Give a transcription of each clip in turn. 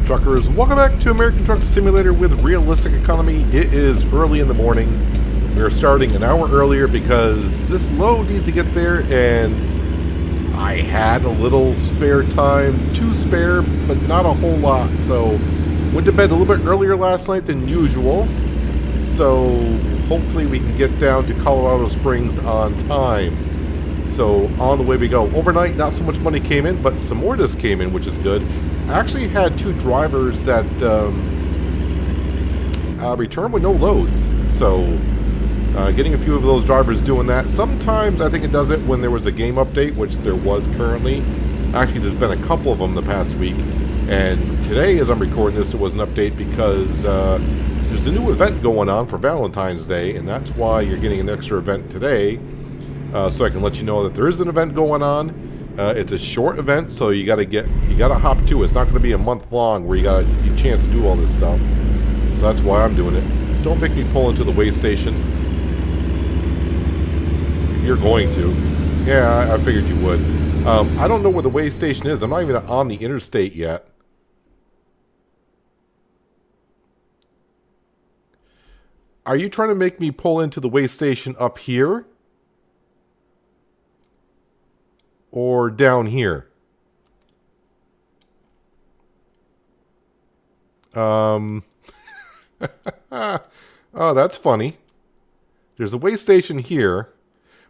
truckers? Welcome back to American Truck Simulator with realistic economy. It is early in the morning. We're starting an hour earlier because this load needs to get there, and I had a little spare time to spare, but not a whole lot. So went to bed a little bit earlier last night than usual. So hopefully we can get down to Colorado Springs on time. So on the way we go. Overnight, not so much money came in, but some more just came in, which is good. I actually had two drivers that returned with no loads. So getting a few of those drivers doing that. Sometimes I think it does it when there was a game update, which there was currently. Actually, there's been a couple of them the past week. And today, as I'm recording this, there was an update because there's a new event going on for Valentine's Day, and that's why you're getting an extra event today. So I can let you know that there is an event going on. It's a short event, so you gotta hop to it. It's not going to be a month long where you got a chance to do all this stuff. So that's why I'm doing it. Don't make me pull into the way station. You're going to. Yeah, I figured you would. I don't know where the way station is. I'm not even on the interstate yet. Are you trying to make me pull into the way station up here? Or down here? Oh, that's funny. There's a way station here,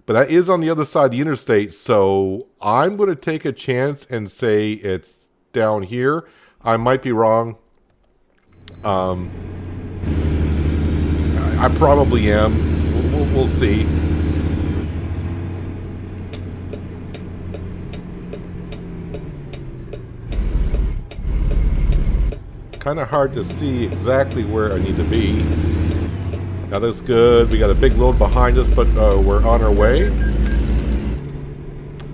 but that is on the other side of the interstate, so I'm going to take a chance and say it's down here. I might be wrong. I probably am. We'll see. Kind of hard to see exactly where I need to be. Now that's good. We got a big load behind us, but we're on our way.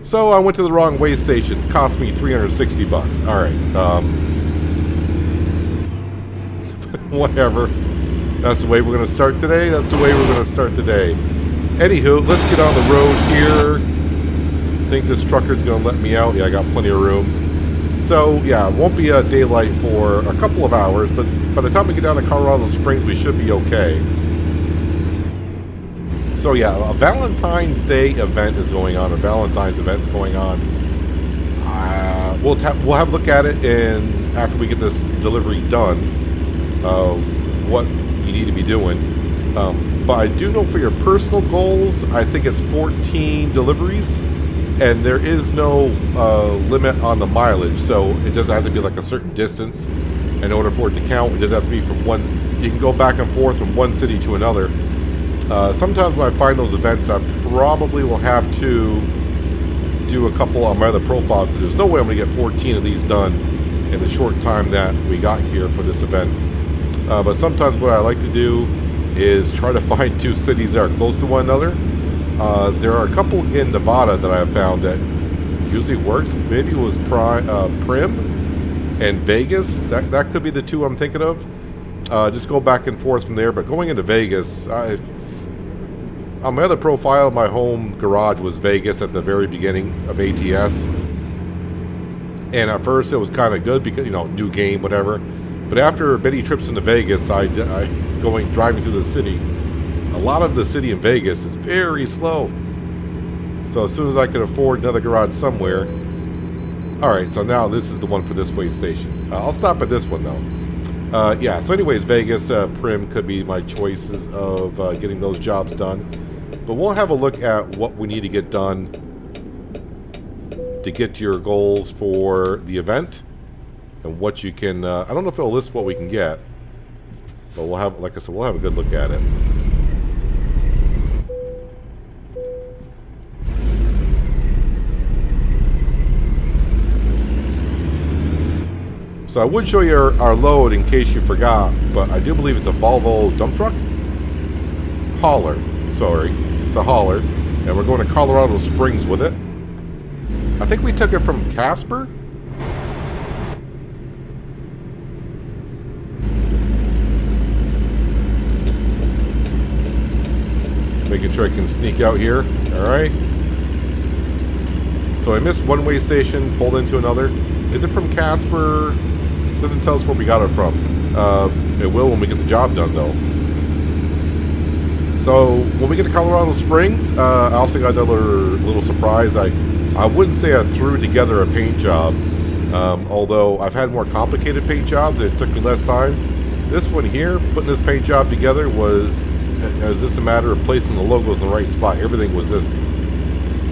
So I went to the wrong way station. Cost me 360 bucks. All right. Whatever. That's the way we're going to start today. That's the way we're going to start today. Anywho, let's get on the road here. I think this trucker's going to let me out. Yeah, I got plenty of room. So, yeah, it won't be daylight for a couple of hours, but by the time we get down to Colorado Springs, we should be okay. So, yeah, a Valentine's Day event is going on, a Valentine's event's going on. We'll have a look at it, and after we get this delivery done, what you need to be doing. But I do know for your personal goals, I think it's 14 deliveries. And there is no limit on the mileage, so it doesn't have to be like a certain distance in order for it to count. It doesn't have to be from one. You can go back and forth from one city to another. Sometimes when I find those events, I probably will have to do a couple on my other profile, because there's no way I'm going to get 14 of these done in the short time that we got here for this event. But sometimes what I like to do is try to find two cities that are close to one another. There are a couple in Nevada that I have found that usually works. Maybe it was Prim and Vegas. That could be the two I'm thinking of. Just go back and forth from there. But going into Vegas, on my other profile, my home garage was Vegas at the very beginning of ATS. And at first it was kind of good because, you know, new game, whatever. But after many trips into Vegas, driving through the city, a lot of the city in Vegas is very slow. So as soon as I could afford another garage somewhere. Alright, so now this is the one for this way station. I'll stop at this one though. Yeah, so anyways, Vegas, Prim could be my choices of getting those jobs done. But we'll have a look at what we need to get done to get to your goals for the event. And what you can, I don't know if it'll list what we can get. But we'll have, like I said, we'll have a good look at it. So I would show you our load in case you forgot, but I do believe it's a Volvo dump truck? Hauler, sorry. It's a hauler. And we're going to Colorado Springs with it. I think we took it from Casper. Making sure I can sneak out here. Alright. So I missed one way station, pulled into another. Is it from Casper? Doesn't tell us where we got it from. It will when we get the job done, though. So when we get to Colorado Springs, I also got another little surprise. I wouldn't say I threw together a paint job, although I've had more complicated paint jobs. It took me less time. This one here, putting this paint job together was just a matter of placing the logos in the right spot. Everything was just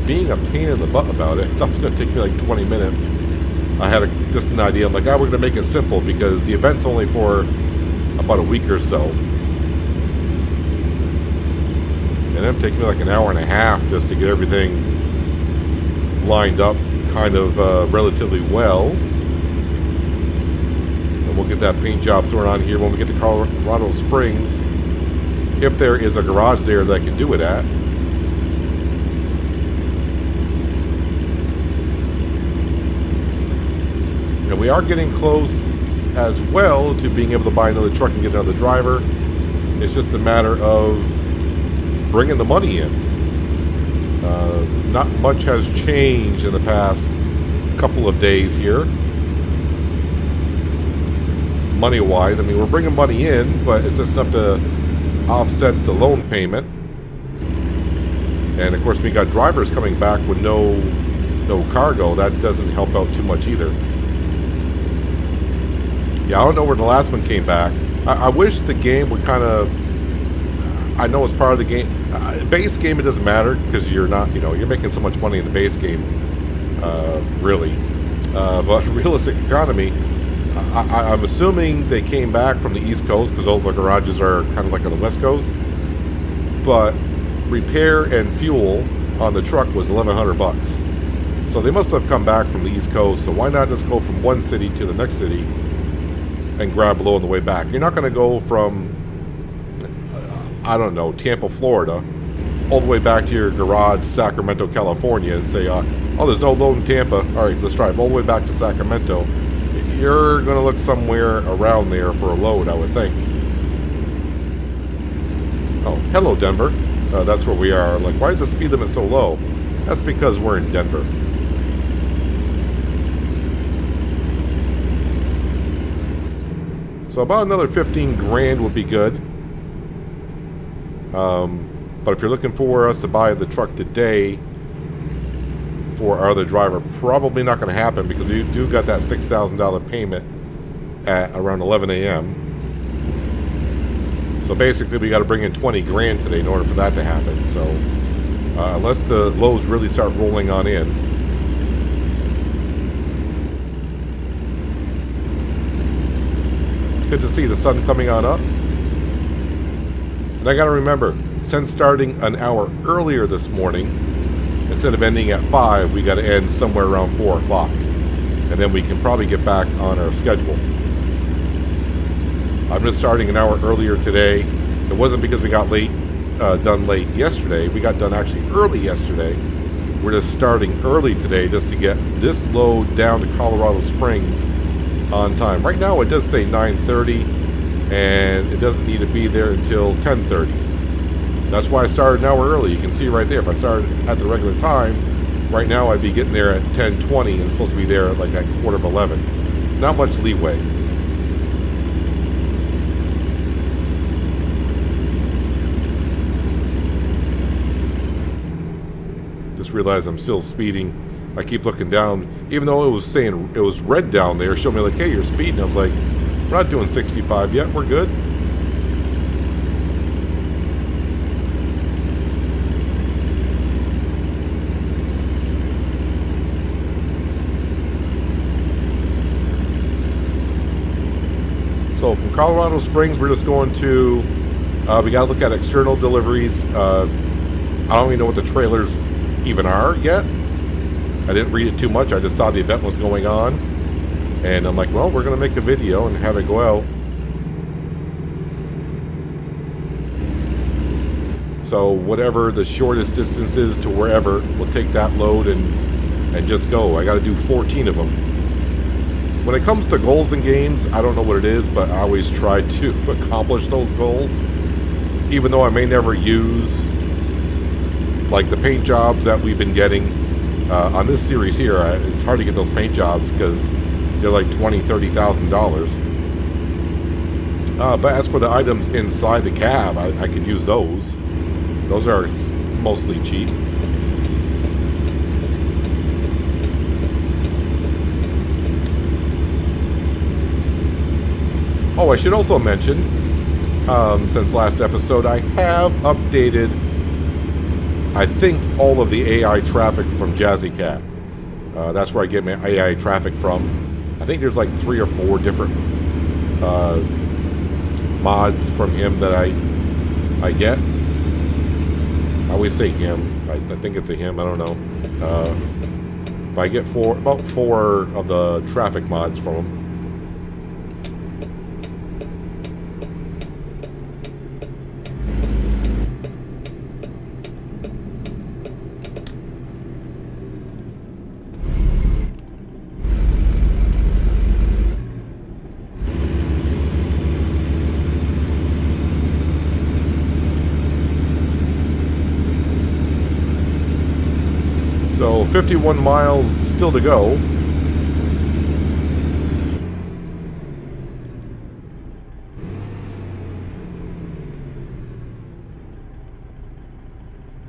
being a pain in the butt about it. I thought it was going to take me like 20 minutes. I had just an idea. I'm like, we're going to make it simple because the event's only for about a week or so. And it'll take me like an hour and a half just to get everything lined up kind of relatively well. And we'll get that paint job thrown on here when we get to Colorado Springs. If there is a garage there that I can do it at. And we are getting close as well to being able to buy another truck and get another driver. It's just a matter of bringing the money in. Not much has changed in the past couple of days here. Money-wise, I mean, we're bringing money in, but it's just enough to offset the loan payment. And of course, we got drivers coming back with no cargo. That doesn't help out too much either. Yeah, I don't know where the last one came back. I wish the game would kind of... I know it's part of the game. Base game, it doesn't matter because you're not, you're making so much money in the base game, really. But realistic economy, I'm assuming they came back from the East Coast because all the garages are kind of like on the West Coast. But repair and fuel on the truck was $1,100. So they must have come back from the East Coast. So why not just go from one city to the next city and grab low on the way back? You're not going to go from, I don't know, Tampa, Florida, all the way back to your garage, Sacramento, California, and say, oh, there's no load in Tampa. All right, let's drive all the way back to Sacramento. You're going to look somewhere around there for a load, I would think. Oh, hello, Denver. That's where we are. Like, why is the speed limit so low? That's because we're in Denver. So about another 15 grand would be good. But if you're looking for us to buy the truck today for our other driver, probably not going to happen because we do got that $6,000 payment at around 11 a.m. So basically we got to bring in 20 grand today in order for that to happen. So unless the loads really start rolling on in. It's good to see the sun coming on up. And I got to remember, since starting an hour earlier this morning, instead of ending at 5, we got to end somewhere around 4 o'clock. And then we can probably get back on our schedule. I'm just starting an hour earlier today. It wasn't because we got done late yesterday. We got done actually early yesterday. We're just starting early today just to get this load down to Colorado Springs on time. Right now it does say 9:30. And it doesn't need to be there until 10:30. That's why I started an hour early. You can see right there, if I started at the regular time, right now I'd be getting there at 10:20 and it's supposed to be there like at 11:15. Not much leeway. Just realized I'm still speeding. I keep looking down, even though it was saying it was red down there, showing me like, hey, you're speeding. I was like, we're not doing 65 yet. We're good. So from Colorado Springs, we're just going to, we got to look at external deliveries. I don't even know what the trailers even are yet. I didn't read it too much. I just saw the event was going on. And I'm like, well, we're going to make a video and have it go out. So whatever the shortest distance is to wherever, we'll take that load and just go. I got to do 14 of them. When it comes to goals in games, I don't know what it is, but I always try to accomplish those goals. Even though I may never use, like the paint jobs that we've been getting on this series here. It's hard to get those paint jobs because They're like $20,000, $30,000. But as for the items inside the cab, I could use those. Those are mostly cheap. Oh, I should also mention, since last episode, I have updated, I think, all of the AI traffic from Jazzy Cat. That's where I get my AI traffic from. I think there's like 3 or 4 different mods from him that I get. I always say him. I think it's a him. I don't know. But I get about 4 of the traffic mods from him. So 51 miles still to go.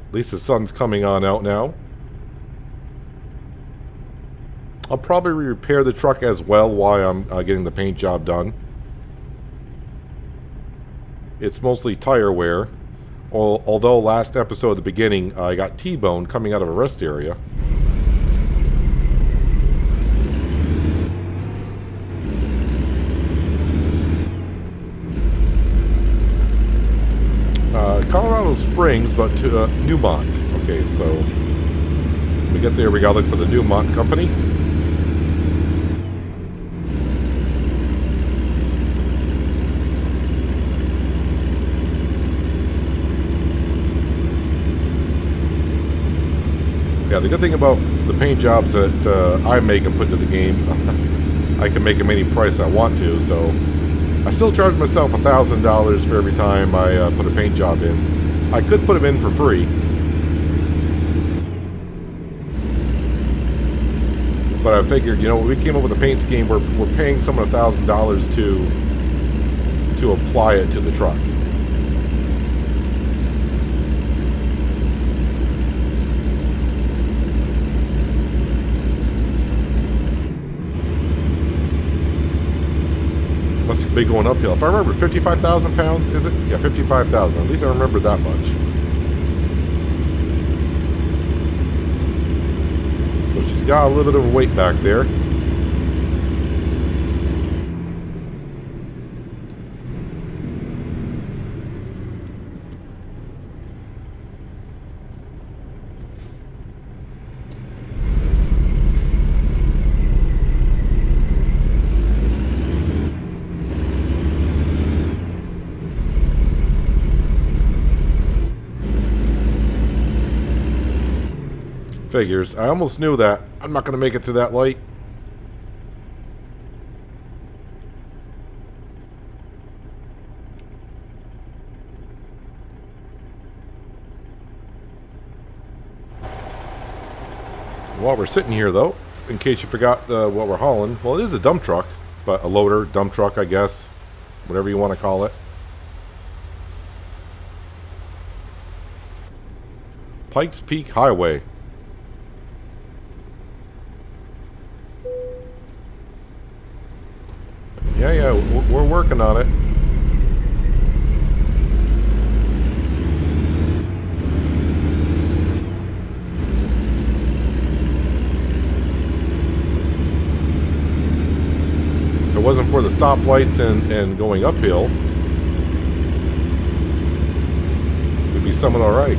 At least the sun's coming on out now. I'll probably repair the truck as well while I'm getting the paint job done. It's mostly tire wear. Although last episode at the beginning, I got T-boned coming out of a rest area. Colorado Springs, but to Newmont. Okay, so when we get there, we gotta look for the Newmont company. Yeah, the good thing about the paint jobs that I make and put into the game, I can make them any price I want to, so I still charge myself $1,000 for every time I put a paint job in. I could put them in for free, but I figured, you know, when we came up with a paint scheme, we're paying someone $1,000 to apply it to the truck. Must be going uphill. If I remember, 55,000 pounds, is it? Yeah, 55,000. At least I remember that much. So she's got a little bit of a weight back there. Figures. I almost knew that. I'm not going to make it through that light. While we're sitting here, though, in case you forgot what we're hauling, well, it is a dump truck, but a loader, dump truck, I guess, whatever you want to call it. Pikes Peak Highway. Yeah, we're working on it. If it wasn't for the stoplights and going uphill, we'd be somewhat all right.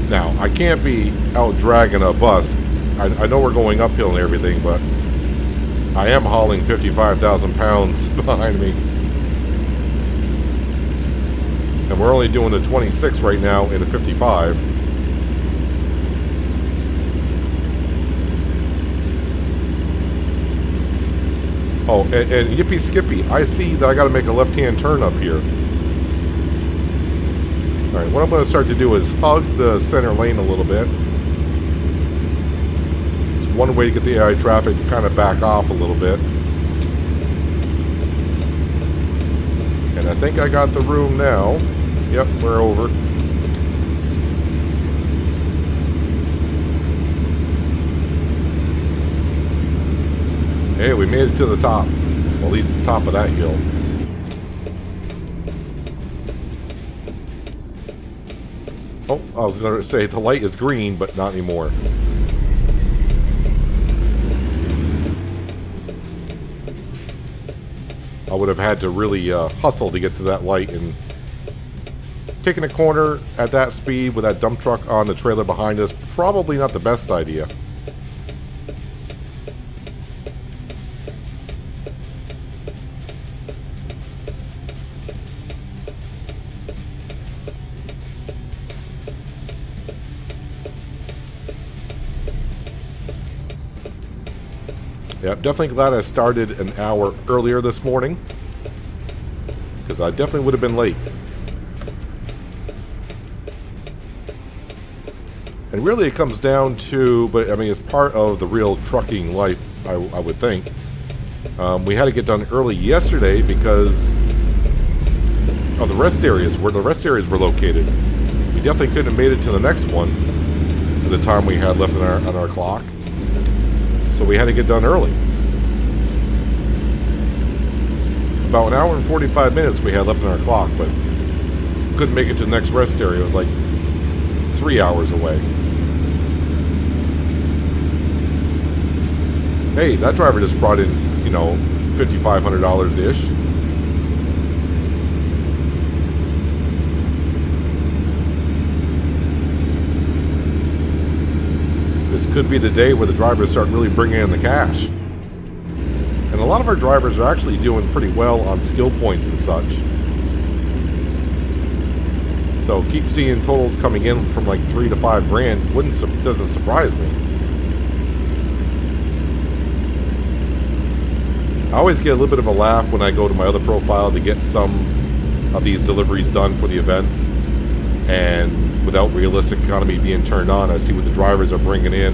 Now, I can't be out dragging a bus. I know we're going uphill and everything, but I am hauling 55,000 pounds behind me. And we're only doing a 26 right now in a 55. Oh, and Yippee Skippy, I see that I got to make a left-hand turn up here. Alright, what I'm going to start to do is hug the center lane a little bit. It's one way to get the AI traffic to kind of back off a little bit. And I think I got the room now. Yep, we're over. Hey, we made it to the top. Well, at least the top of that hill. Oh, I was going to say the light is green, but not anymore. I would have had to really hustle to get to that light, and taking a corner at that speed with that dump truck on the trailer behind us, probably not the best idea. Yeah, definitely glad I started an hour earlier this morning, because I definitely would have been late. And really it comes down to, but I mean, it's part of the real trucking life, I would think. We had to get done early yesterday because of the rest areas, where the rest areas were located. We definitely couldn't have made it to the next one at the time we had left on our clock. So we had to get done early. About an hour and 45 minutes we had left on our clock, but couldn't make it to the next rest area. It was like 3 hours away. Hey, that driver just brought in, you know, $5,500-ish. This could be the day where the drivers start really bringing in the cash. And a lot of our drivers are actually doing pretty well on skill points and such. So keep seeing totals coming in from like 3 to 5 grand. Doesn't surprise me. I always get a little bit of a laugh when I go to my other profile to get some of these deliveries done for the events, and without realistic economy being turned on, I see what the drivers are bringing in.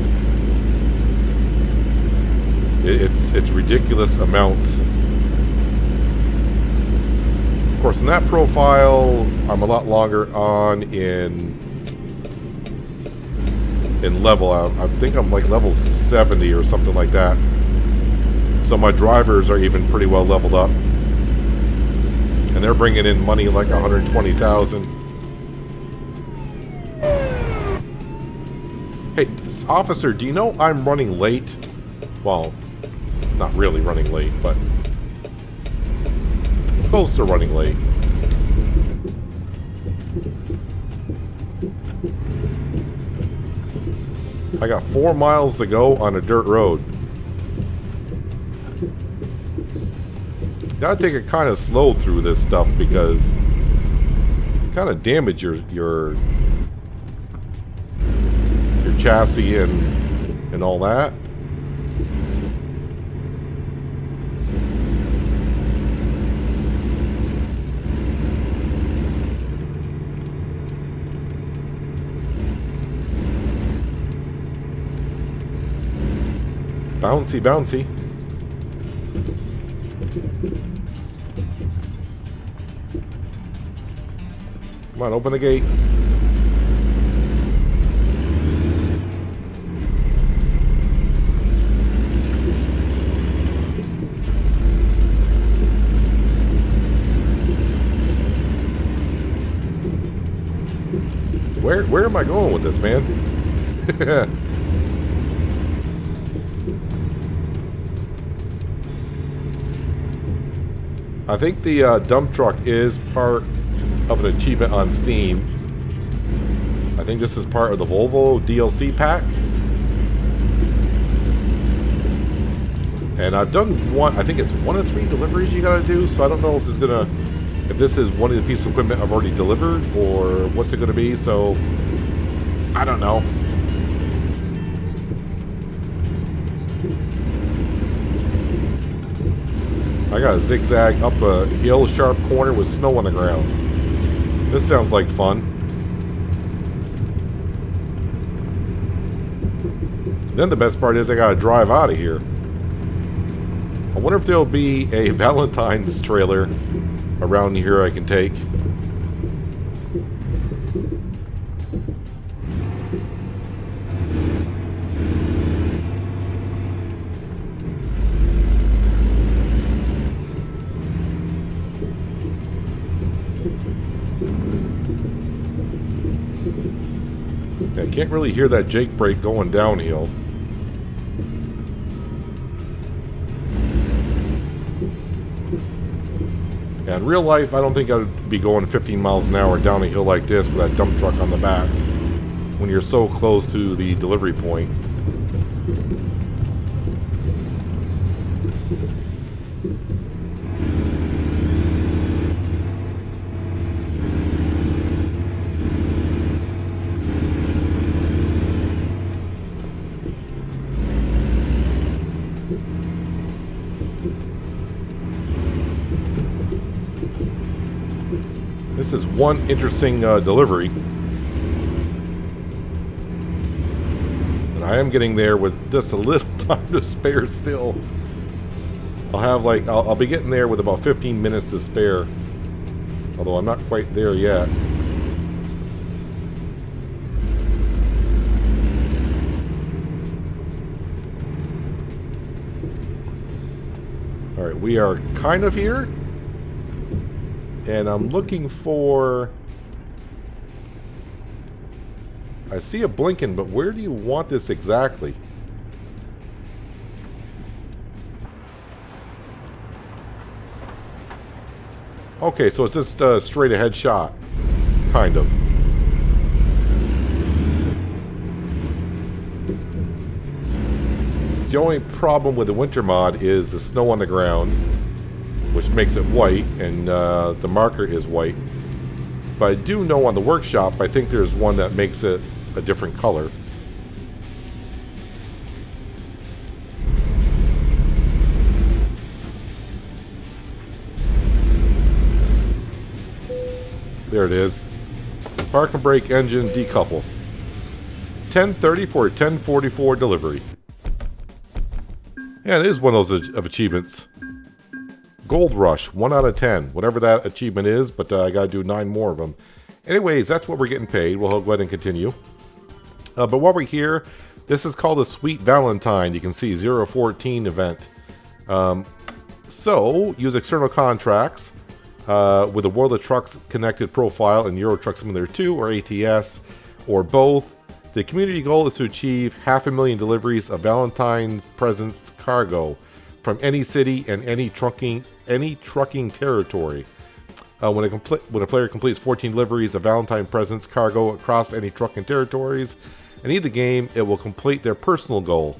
It's ridiculous amounts. Of course, in that profile, I'm a lot longer on in level. I think I'm like level 70 or something like that. So my drivers are even pretty well leveled up, and they're bringing in money like 120,000. Hey, officer, do you know I'm running late? Well, not really running late, but close to running late. I got 4 miles to go on a dirt road. Gotta take it kind of slow through this stuff because you kind of damage your chassis and all that. Bouncy, bouncy. Come on, open the gate. Where am I going with this, man? I think the dump truck is part of an achievement on Steam. I think this is part of the Volvo DLC pack. And I've done I think it's 1 of 3 deliveries you gotta do, so I don't know if this is one of the pieces of equipment I've already delivered or what's it gonna be, so I don't know. I gotta zigzag up a hill sharp corner with snow on the ground. This sounds like fun. Then the best part is I gotta drive out of here. I wonder if there'll be a Valentine's trailer around here I can take. I can't really hear that Jake brake going downhill. Yeah, in real life, I don't think I'd be going 15 miles an hour down a hill like this with that dump truck on the back when you're so close to the delivery point. This is one interesting delivery. And I am getting there with just a little time to spare still. I'll be getting there with about 15 minutes to spare. Although I'm not quite there yet. Alright, we are kind of here. And I'm looking for... I see a blinking, but where do you want this exactly? Okay, so it's just a straight ahead shot. Kind of. The only problem with the winter mod is the snow on the ground, which makes it white, and the marker is white. But I do know on the workshop, I think there's one that makes it a different color. There it is. Park and brake engine decouple. 10:30 for a 10:44 delivery. Yeah, it is one of those achievements. Gold Rush, 1 out of 10. Whatever that achievement is, but I gotta do 9 more of them. Anyways, that's what we're getting paid. We'll go ahead and continue. But while we're here, this is called a Sweet Valentine. You can see 014 event. So, use external contracts with a World of Trucks connected profile in Euro Truck Simulator 2 or ATS, or both. The community goal is to achieve 500,000 deliveries of Valentine's presents cargo from any city and any trucking territory. When a player completes 14 deliveries of Valentine presents cargo across any trucking territories and in the game, it will complete their personal goal.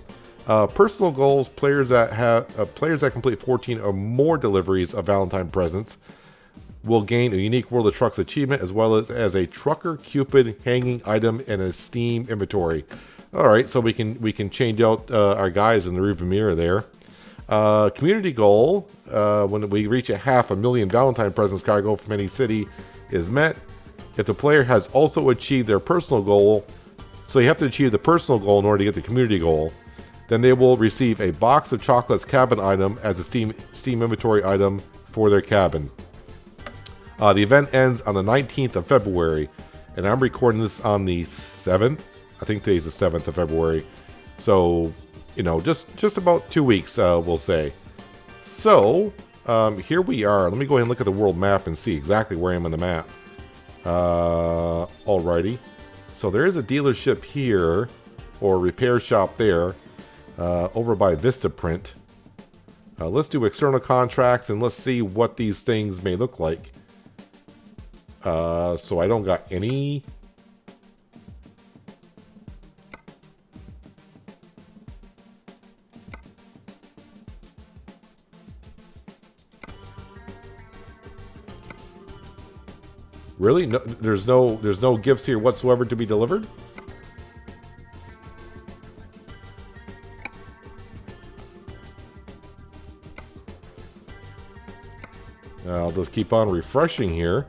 Personal goals: players that complete 14 or more deliveries of Valentine presents will gain a unique World of Trucks achievement, as well as a Trucker Cupid hanging item and a Steam inventory. All right, so we can change out our guys in the rearview mirror there. Community goal: when we reach 500,000 Valentine presents cargo from any city is met. If the player has also achieved their personal goal, so you have to achieve the personal goal in order to get the community goal, then they will receive a box of chocolates cabin item as a Steam inventory item for their cabin. The event ends on the 19th of February, and I'm recording this on the 7th. I think today's the 7th of February. So, you know, just about 2 weeks, we'll say. So, here we are. Let me go ahead and look at the world map and see exactly where I am on the map. Alrighty. So there is a dealership here, or repair shop there, over by Vistaprint. Let's do external contracts and let's see what these things may look like. So I don't got any. Really? No, there's no gifts here whatsoever to be delivered? I'll just keep on refreshing here.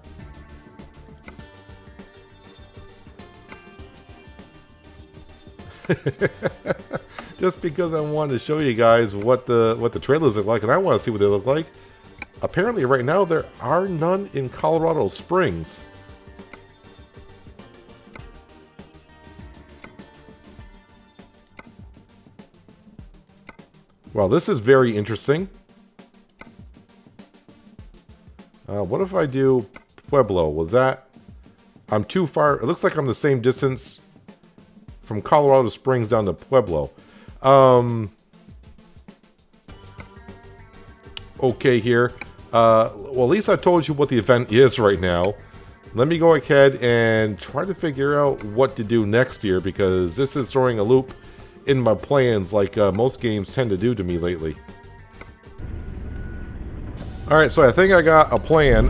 just because I wanted to show you guys what the trailers look like, and I want to see what they look like. Apparently, right now there are none in Colorado Springs. Well, this is very interesting. What if I do Pueblo? Was that... I'm too far... It looks like I'm the same distance from Colorado Springs down to Pueblo. Okay here. Well, at least I told you what the event is right now. Let me go ahead and try to figure out what to do next year, because this is throwing a loop in my plans like most games tend to do to me lately. Alright, so I think I got a plan.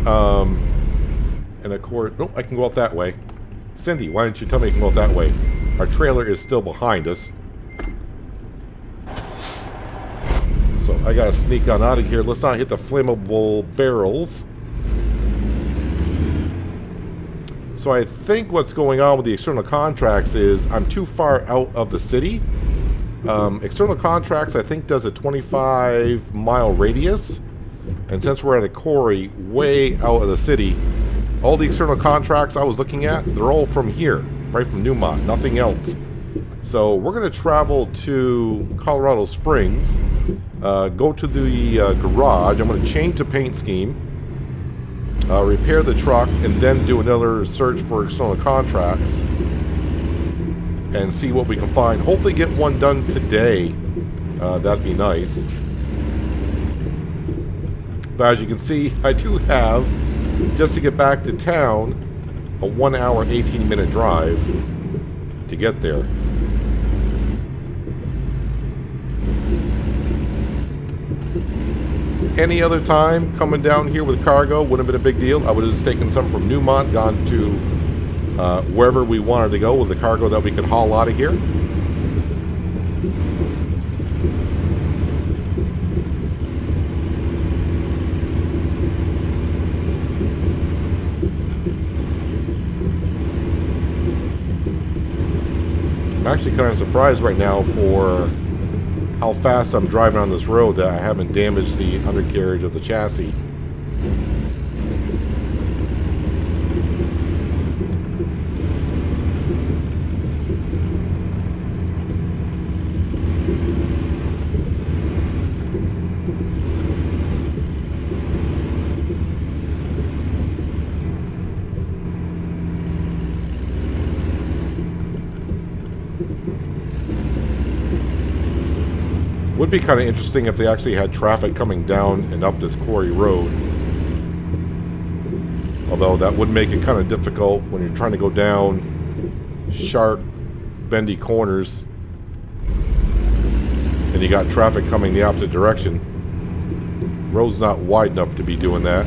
And of course... Oh, I can go out that way. Cindy, why don't you tell me I can go out that way? Our trailer is still behind us. So I gotta sneak on out of here. Let's not hit the flammable barrels. So I think what's going on with the external contracts is I'm too far out of the city. External contracts, I think, does a 25-mile radius. And since we're at a quarry way out of the city, all the external contracts I was looking at, they're all from here, right from Newmont, nothing else. So we're going to travel to Colorado Springs, go to the garage. I'm going to change the paint scheme, repair the truck, and then do another search for external contracts and see what we can find. Hopefully get one done today. That'd be nice. But as you can see, I do have, just to get back to town, a 1 hour, 18-minute drive to get there. Any other time coming down here with cargo wouldn't have been a big deal. I would have just taken some from Newmont, gone to wherever we wanted to go with the cargo that we could haul out of here. I'm actually kind of surprised right now for how fast I'm driving on this road that I haven't damaged the undercarriage of the chassis. Would be kind of interesting if they actually had traffic coming down and up this quarry road. Although that would make it kind of difficult when you're trying to go down sharp, bendy corners and you got traffic coming the opposite direction. Road's not wide enough to be doing that.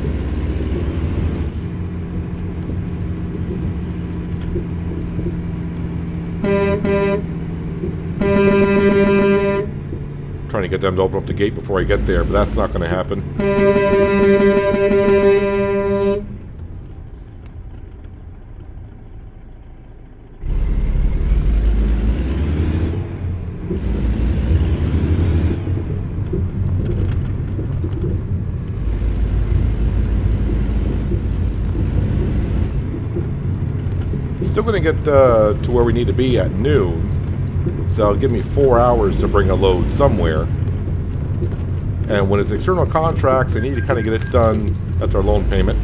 Trying to get them to open up the gate before I get there, but that's not going to happen. Still going to get to where we need to be at noon. So it'll give me 4 hours to bring a load somewhere. And when it's external contracts, I need to kind of get it done. That's our loan payment.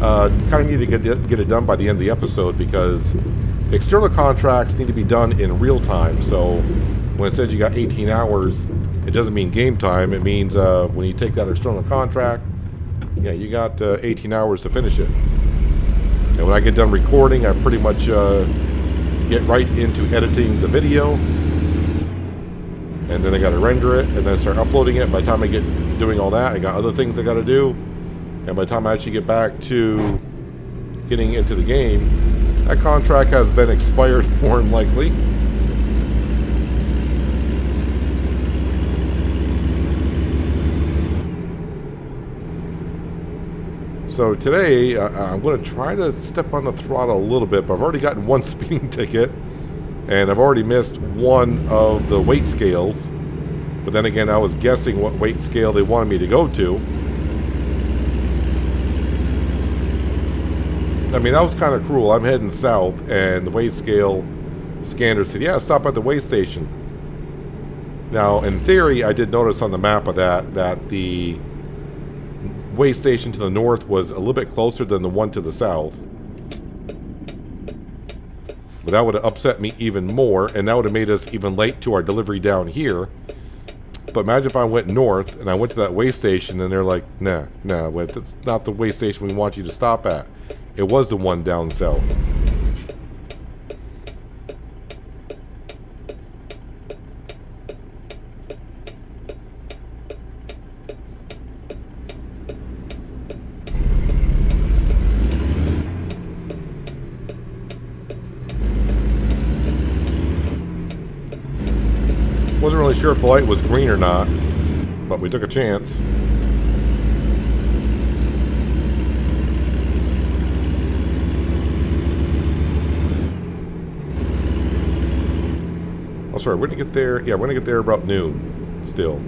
Kind of need to get it done by the end of the episode, because external contracts need to be done in real time. So when it says you got 18 hours, it doesn't mean game time. It means when you take that external contract, yeah, you got 18 hours to finish it. And when I get done recording, I pretty much get right into editing the video. And then I got to render it, and then start uploading it. By the time I get doing all that, I got other things I got to do. And by the time I actually get back to getting into the game, that contract has been expired more than likely. So today, I'm going to try to step on the throttle a little bit, but I've already gotten one speeding ticket. And I've already missed one of the weight scales. But then again, I was guessing what weight scale they wanted me to go to. I mean, that was kind of cruel. I'm heading south, and the weight scale scanner said, yeah, stop at the weigh station. Now, in theory, I did notice on the map of that the weigh station to the north was a little bit closer than the one to the south. But that would have upset me even more, and that would have made us even late to our delivery down here. But imagine if I went north, and I went to that weigh station, and they're like, nah, that's not the weigh station we want you to stop at. It was the one down south. Wasn't really sure if the light was green or not, but we took a chance. Oh, sorry, we're gonna get there. Yeah, we're gonna get there about noon still.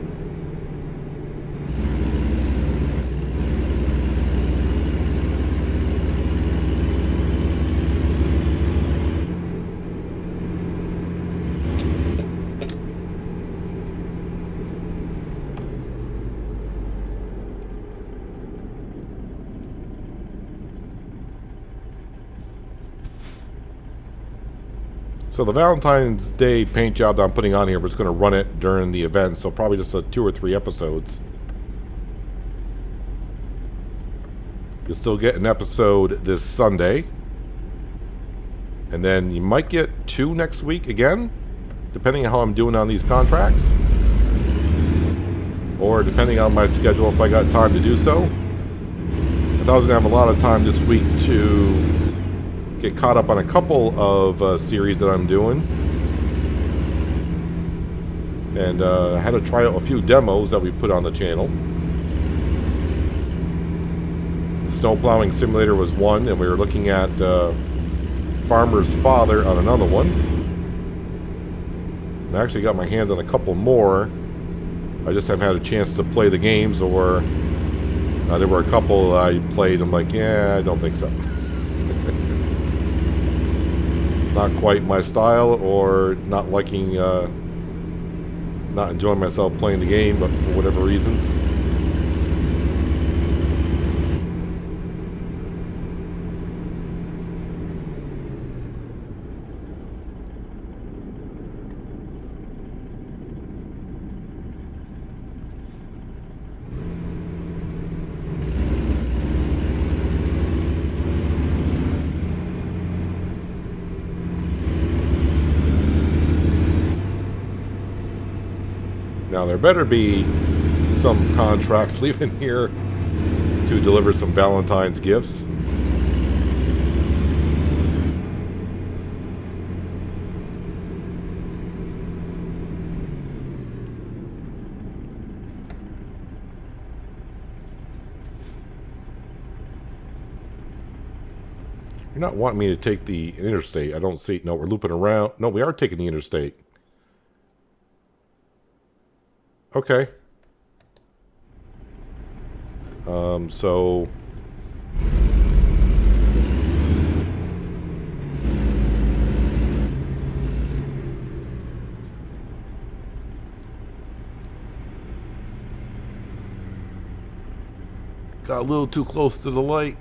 So the Valentine's Day paint job that I'm putting on here was going to run it during the event, so probably just 2 or 3 episodes. You'll still get an episode this Sunday. And then you might get 2 next week again, depending on how I'm doing on these contracts. Or depending on my schedule if I got time to do so. I thought I was going to have a lot of time this week to get caught up on a couple of series that I'm doing. And I had to try out a few demos that we put on the channel. Snow Plowing Simulator was one, and we were looking at Farmer's Father on another one. And I actually got my hands on a couple more. I just haven't had a chance to play the games, or there were a couple I played. I'm like, yeah, I don't think so. Not quite my style, or not liking, not enjoying myself playing the game, but for whatever reasons. Now, there better be some contracts leaving here to deliver some Valentine's gifts. You're not wanting me to take the interstate. I don't see. No, we're looping around. No, we are taking the interstate. Okay. So got a little too close to the light.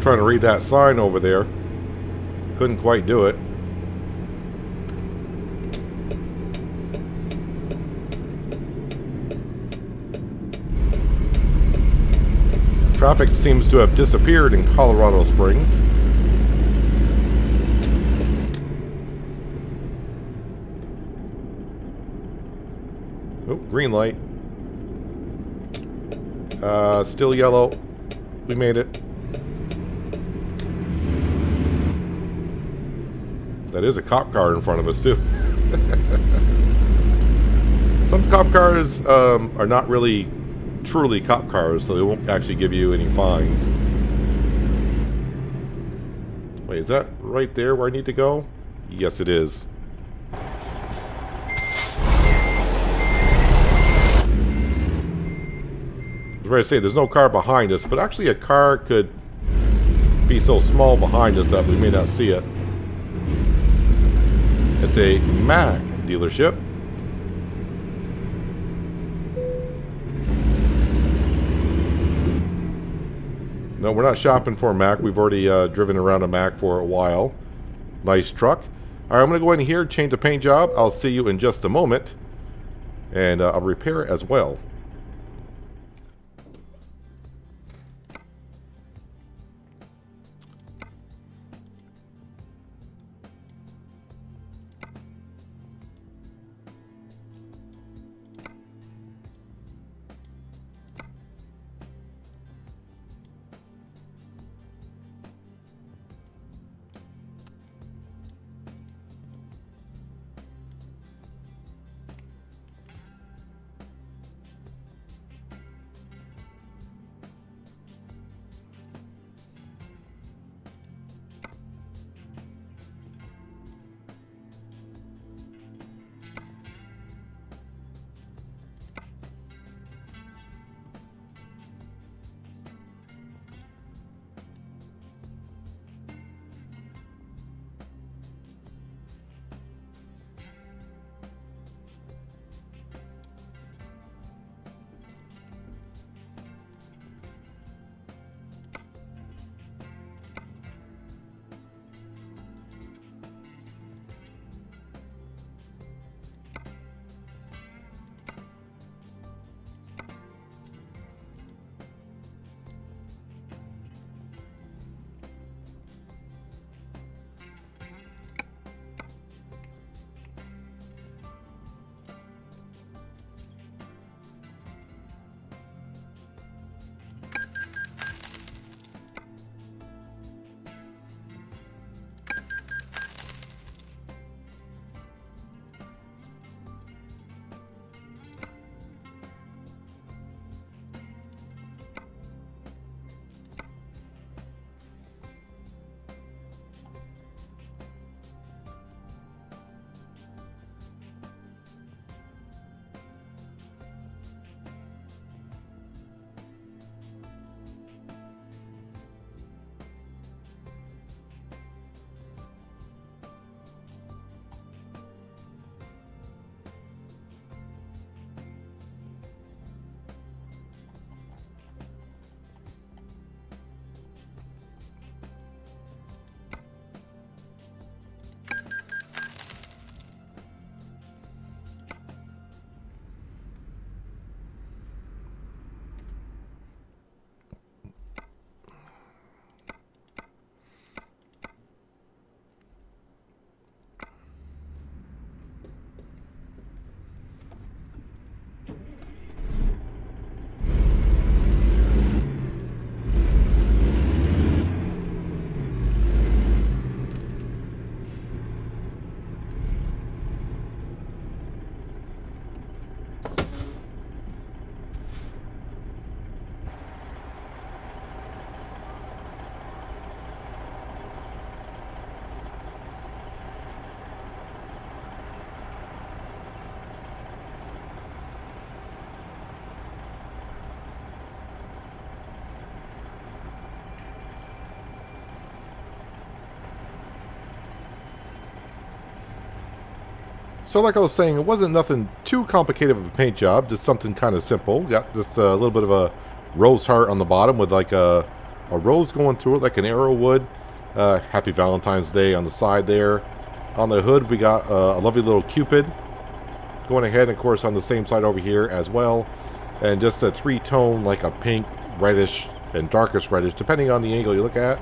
Trying to read that sign over there. Couldn't quite do it. Traffic seems to have disappeared in Colorado Springs. Oh, green light. Still yellow. We made it. That is a cop car in front of us, too. Some cop cars are not really truly cop cars, so they won't actually give you any fines. Wait, is that right there where I need to go? Yes, it is. I was ready to say, there's no car behind us, but actually a car could be so small behind us that we may not see it. It's a Mac dealership. No, we're not shopping for a Mac. We've already driven around a Mac for a while. Nice truck. All right, I'm going to go in here, change the paint job. I'll see you in just a moment. And I'll repair it as well. So like I was saying, it wasn't nothing too complicated of a paint job, just something kind of simple. Got just a little bit of a rose heart on the bottom with like a rose going through it like an arrow would. Happy Valentine's Day on the side there. On the hood we got a lovely little Cupid going ahead, and of course on the same side over here as well. And just a three-tone like a pink, reddish, and darkest reddish depending on the angle you look at.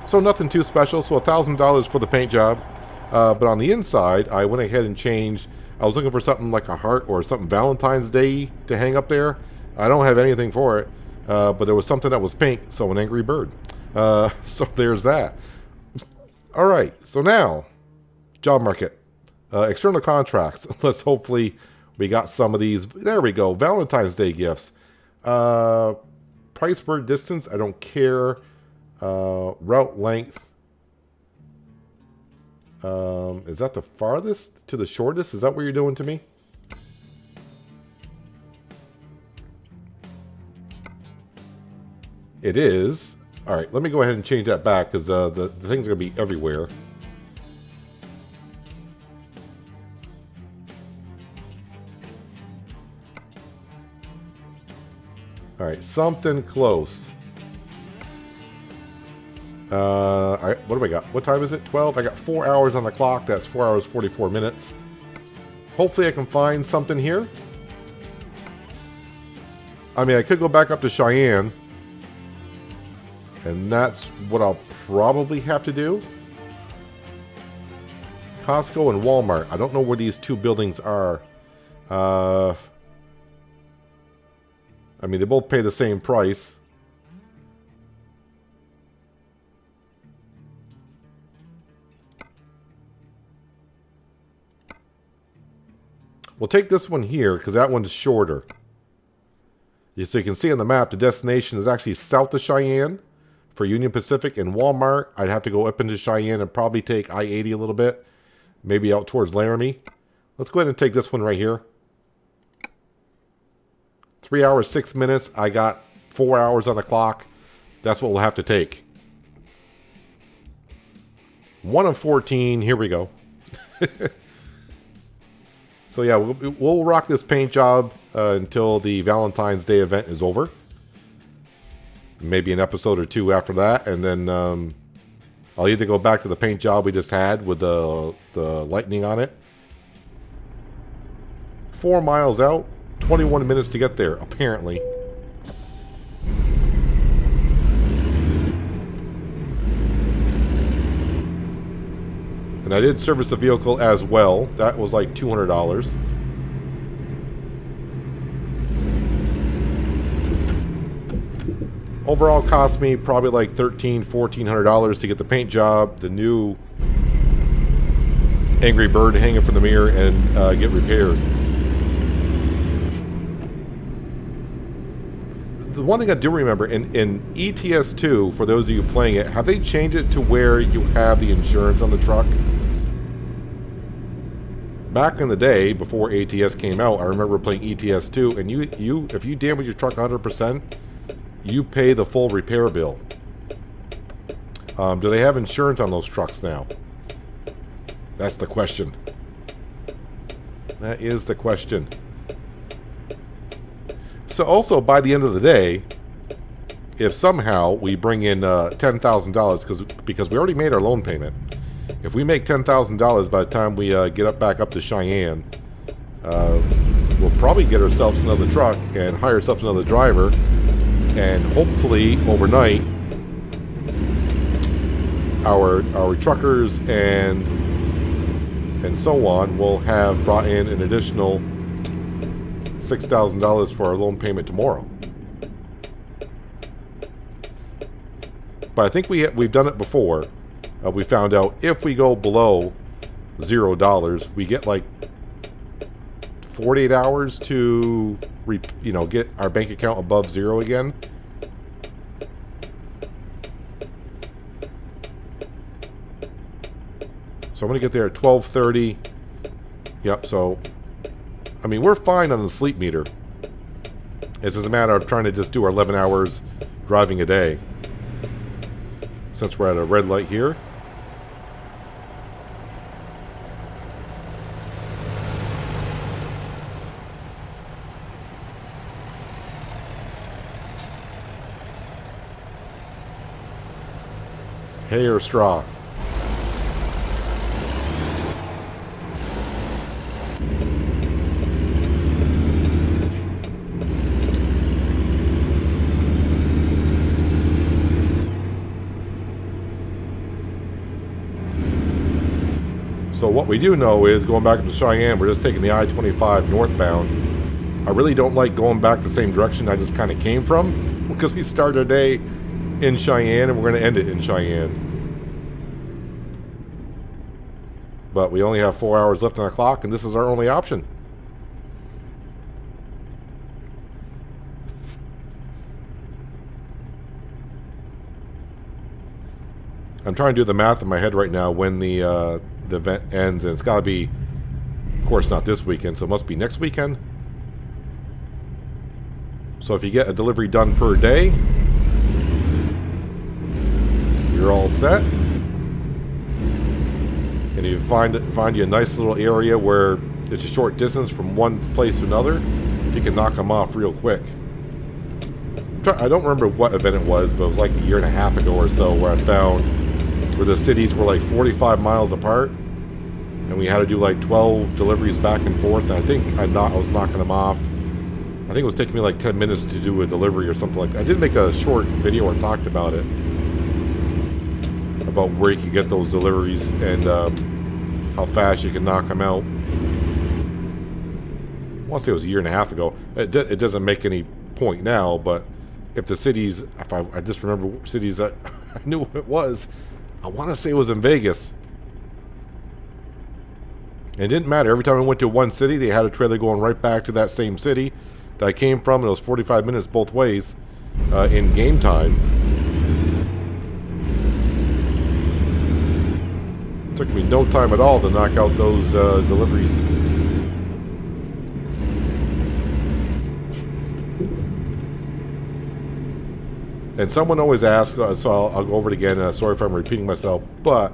So nothing too special, so $1,000 for the paint job. But on the inside, I went ahead and changed I was looking for something like a heart or something Valentine's Day to hang up there. I don't have anything for it, but there was something that was pink, so an angry bird. So there's that. All right, so now, job market. External contracts. Let's hopefully we got some of these. There we go. Valentine's Day gifts. Price per distance. I don't care. Route length. Is that the farthest to the shortest? Is that what you're doing to me? It is. All right, let me go ahead and change that back because the thing's going to be everywhere. All right, something close. What do I got? What time is it? 12? I got 4 hours on the clock. That's 4 hours, 44 minutes. Hopefully I can find something here. I mean, I could go back up to Cheyenne. And that's what I'll probably have to do. Costco and Walmart. I don't know where these two buildings are. I mean, they both pay the same price. We'll take this one here because that one's shorter. So you can see on the map, the destination is actually south of Cheyenne for Union Pacific and Walmart. I'd have to go up into Cheyenne and probably take I-80 a little bit. Maybe out towards Laramie. Let's go ahead and take this one right here. 3 hours, 6 minutes. I got 4 hours on the clock. That's what we'll have to take. 1 of 14. Here we go. So yeah, we'll rock this paint job until the Valentine's Day event is over. Maybe an episode or two after that, and then I'll either go back to the paint job we just had with the lightning on it. 4 miles out, 21 minutes to get there, apparently. And I did service the vehicle as well. That was like $200. Overall cost me probably like $1,400 to get the paint job, the new Angry Bird hanging from the mirror, and get repaired. The one thing I do remember, in ETS2, for those of you playing it, have they changed it to where you have the insurance on the truck? Back in the day, before ATS came out, I remember playing ETS2, and if you damage your truck 100%, you pay the full repair bill. Do they have insurance on those trucks now? That's the question. That is the question. So also, by the end of the day, if somehow we bring in $10,000, because we already made our loan payment, if we make $10,000 by the time we get back up to Cheyenne, we'll probably get ourselves another truck and hire ourselves another driver, and hopefully overnight, our truckers and so on will have brought in an additional $6,000 for our loan payment tomorrow. But I think we've done it before. We found out if we go below $0, we get like 48 hours to get our bank account above zero again. So I'm going to get there at 12:30. Yep, so I mean, we're fine on the sleep meter. It's just a matter of trying to just do our 11 hours driving a day. Since we're at a red light here. Hay or straw? So what we do know is going back to Cheyenne, we're just taking the I-25 northbound. I really don't like going back the same direction I just kind of came from, because we started our day in Cheyenne and we're going to end it in Cheyenne. But we only have 4 hours left on the clock, and this is our only option. I'm trying to do the math in my head right now when the event ends, and it's got to be, of course, not this weekend, so it must be next weekend. So if you get a delivery done per day, you're all set. And if you find you a nice little area where it's a short distance from one place to another, you can knock them off real quick. I don't remember what event it was, but it was like a year and a half ago or so where I found where the cities were like 45 miles apart, and we had to do like 12 deliveries back and forth, and I think I was knocking them off. I think it was taking me like 10 minutes to do a delivery or something like that. I did make a short video and talked about it, about where you can get those deliveries and how fast you can knock them out. I want to say it was a year and a half ago. It doesn't make any point now, but if the cities, I just remember cities that I knew what it was. I want to say it was in Vegas. It didn't matter. Every time I went to one city, they had a trailer going right back to that same city that I came from, and it was 45 minutes both ways in game time. It took me no time at all to knock out those deliveries. And someone always asks, so I'll go over it again, sorry if I'm repeating myself, but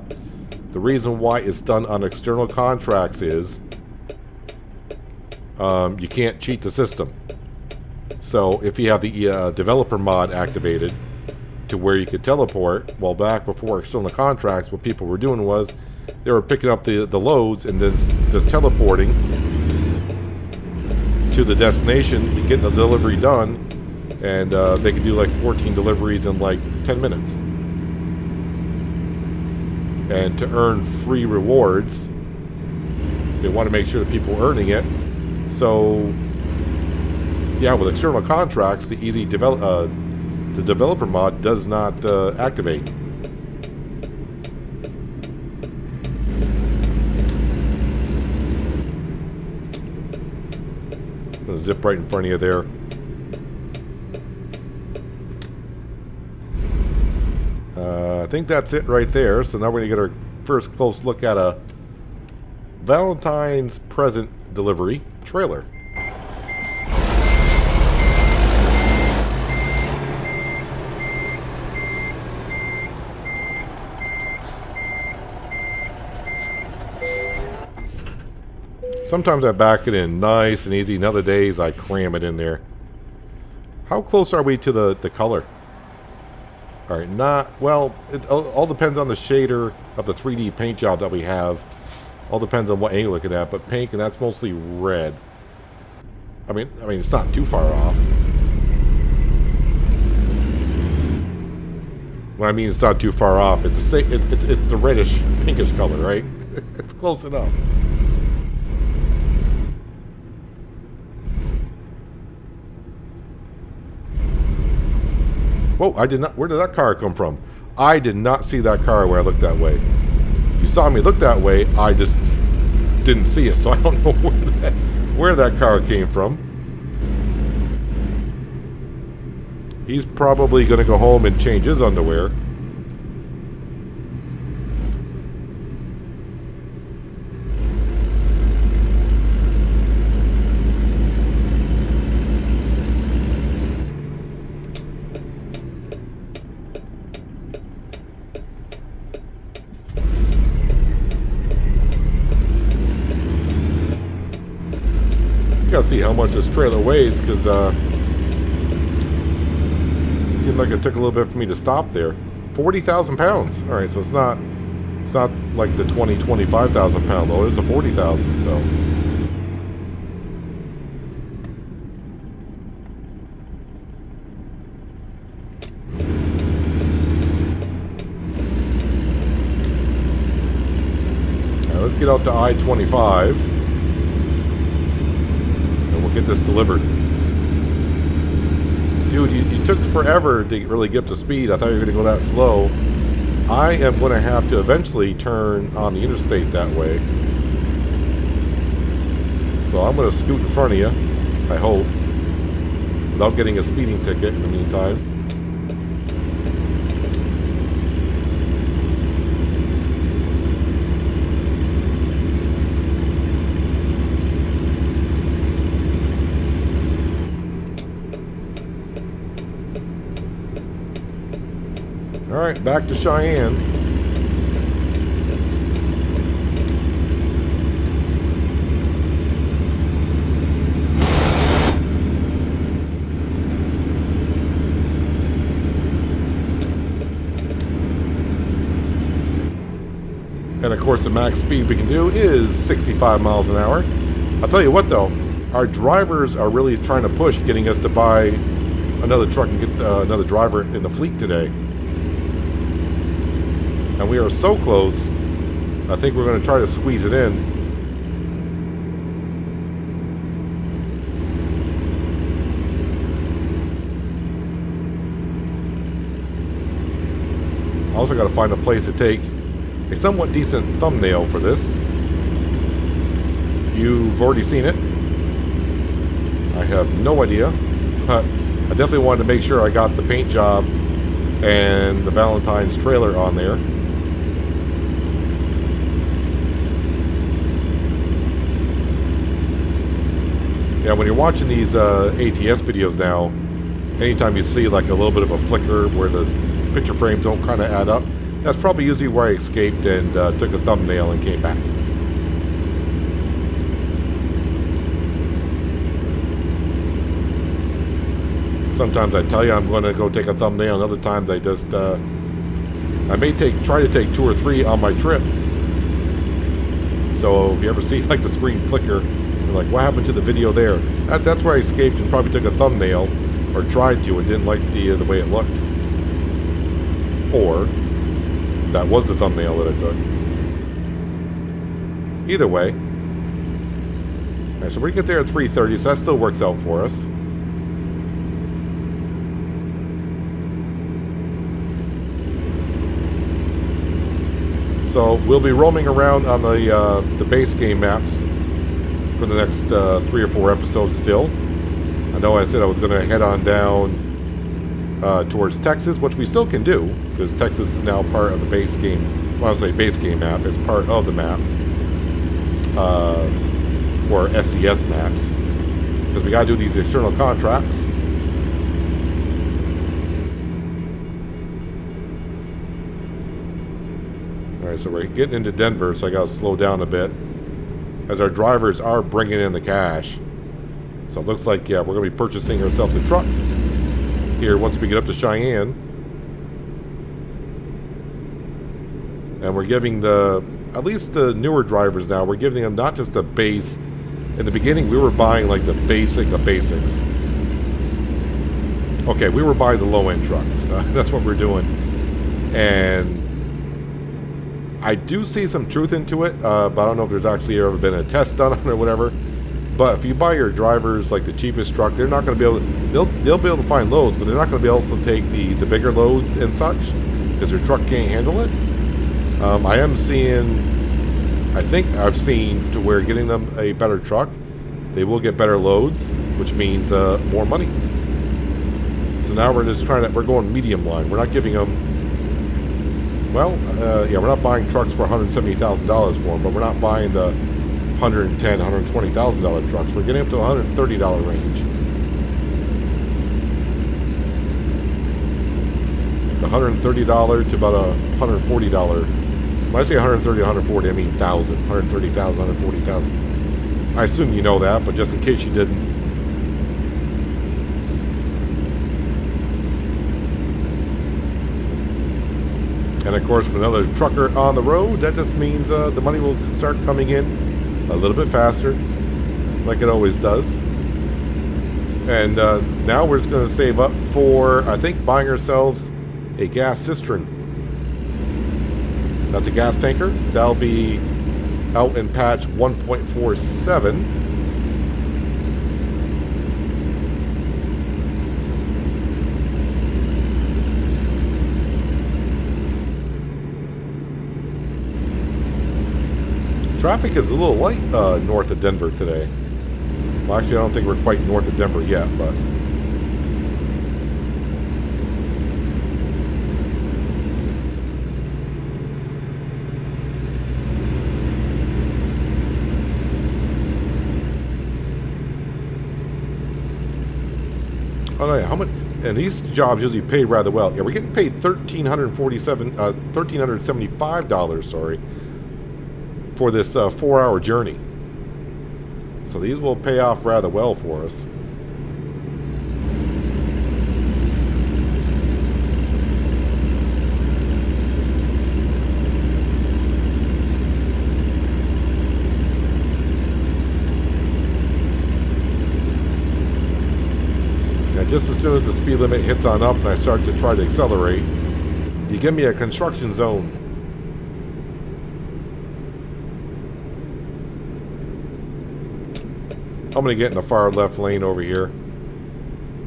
the reason why it's done on external contracts is you can't cheat the system. So if you have the developer mod activated to where you could teleport, well, back before external contracts, what people were doing was they were picking up the loads and then just teleporting to the destination, getting the delivery done, and they could do like 14 deliveries in like 10 minutes. And to earn free rewards, they want to make sure that people are earning it. So, yeah, with external contracts, the developer mod does not activate. I'm gonna zip right in front of you there. I think that's it right there. So now we're going to get our first close look at a Valentine's present delivery trailer. Sometimes I back it in nice and easy, and other days I cram it in there. How close are we to the color? All right, well, it all depends on the shader of the 3D paint job that we have. All depends on what angle you're looking at, but pink, and that's mostly red. I mean, it's not too far off. When I mean it's not too far off, it's the reddish, pinkish color, right? It's close enough. Whoa, where did that car come from? I did not see that car when I looked that way. You saw me look that way, I just didn't see it, so I don't know where that car came from. He's probably going to go home and change his underwear. Gotta see how much this trailer weighs, because it seemed like it took a little bit for me to stop there. 40,000 pounds. All right, so it's not like the 25,000 pound load. It's a 40,000. So let's get get out to I-25. And we'll get this delivered. Dude, you took forever to really get up to speed. I thought you were going to go that slow. I am going to have to eventually turn on the interstate that way. So I'm going to scoot in front of you, I hope, without getting a speeding ticket in the meantime. Alright, back to Cheyenne. And of course the max speed we can do is 65 miles an hour. I'll tell you what though, our drivers are really trying to push getting us to buy another truck and get another driver in the fleet today. And we are so close, I think we're going to try to squeeze it in. I also got to find a place to take a somewhat decent thumbnail for this. You've already seen it. I have no idea, but I definitely wanted to make sure I got the paint job and the Valentine's trailer on there. Yeah, when you're watching these ATS videos now, anytime you see like a little bit of a flicker where the picture frames don't kind of add up, that's probably usually where I escaped and took a thumbnail and came back. Sometimes I tell you I'm going to go take a thumbnail, and other times I just, I may try to take 2 or 3 on my trip. So if you ever see like the screen flicker, you're like, what happened to the video there? That's where I escaped and probably took a thumbnail, or tried to, and didn't like the way it looked. Or that was the thumbnail that I took. Either way. Alright, so we get there at 3:30, so that still works out for us. So we'll be roaming around on the base game maps for the next 3 or 4 episodes still. I know I said I was going to head on down towards Texas, which we still can do, because Texas is now part of the base game. When I say base game map, it's part of the map. Or SCS maps. Because we got to do these external contracts. Alright, so we're getting into Denver, so I got to slow down a bit, as our drivers are bringing in the cash. So it looks like, yeah, we're going to be purchasing ourselves a truck here once we get up to Cheyenne. And we're giving at least the newer drivers now, we're giving them not just the base. In the beginning, we were buying like the basics. Okay, we were buying the low-end trucks. That's what we're doing. And I do see some truth into it, but I don't know if there's actually ever been a test done on it or whatever. But if you buy your drivers like the cheapest truck, they're not going to be able to, they'll be able to find loads, but they're not going to be able to take the bigger loads and such, because their truck can't handle it. I am seeing, I think I've seen to where getting them a better truck, they will get better loads, which means more money. So now we're just we're going medium line. We're not giving them, well, yeah, we're not buying trucks for $170,000 for them, but we're not buying the $110,000, $120,000 trucks. We're getting up to the $130 range. The $130 to about $140. When I say 130 to 140, I mean 1,000, 130,000, 140,000. I assume you know that, but just in case you didn't. And of course, with another trucker on the road, that just means the money will start coming in a little bit faster, like it always does. And now we're just going to save up for, I think, buying ourselves a gas cistern. That's a gas tanker. That'll be out in patch 1.47. Traffic is a little light north of Denver today. Well, actually, I don't think we're quite north of Denver yet, but... Oh, no, yeah. How much? And these jobs usually pay rather well. Yeah, we're getting paid $1,375, sorry, for this 4-hour journey. So these will pay off rather well for us. Now, just as soon as the speed limit hits on up and I start to try to accelerate, you give me a construction zone. I'm going to get in the far left lane over here.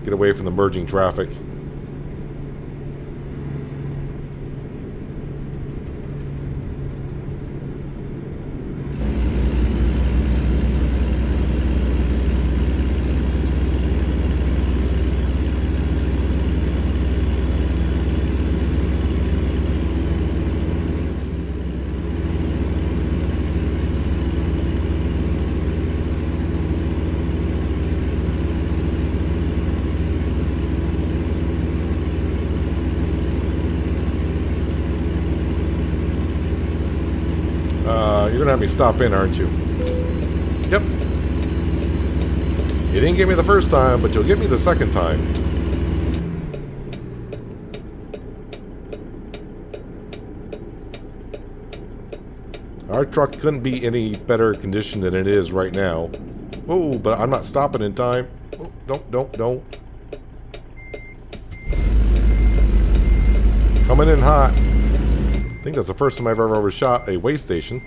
Get away from the merging traffic. You're going to have me stop in, aren't you? Yep. You didn't get me the first time, but you'll get me the second time. Our truck couldn't be any better condition than it is right now. Oh, but I'm not stopping in time. Oh, don't. Coming in hot. I think that's the first time I've ever overshot a way station.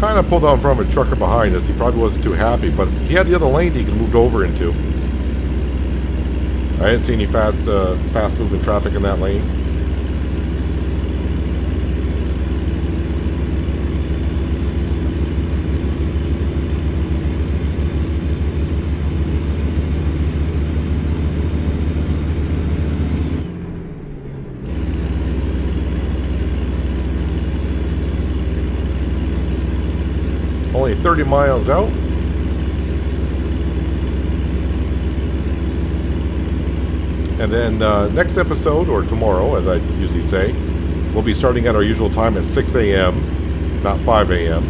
Kind of pulled out in front of a trucker behind us. He probably wasn't too happy, but he had the other lane he could have moved over into. I didn't see any fast moving traffic in that lane. Only 30 miles out. And then next episode, or tomorrow, as I usually say, we'll be starting at our usual time at 6 a.m., not 5 a.m.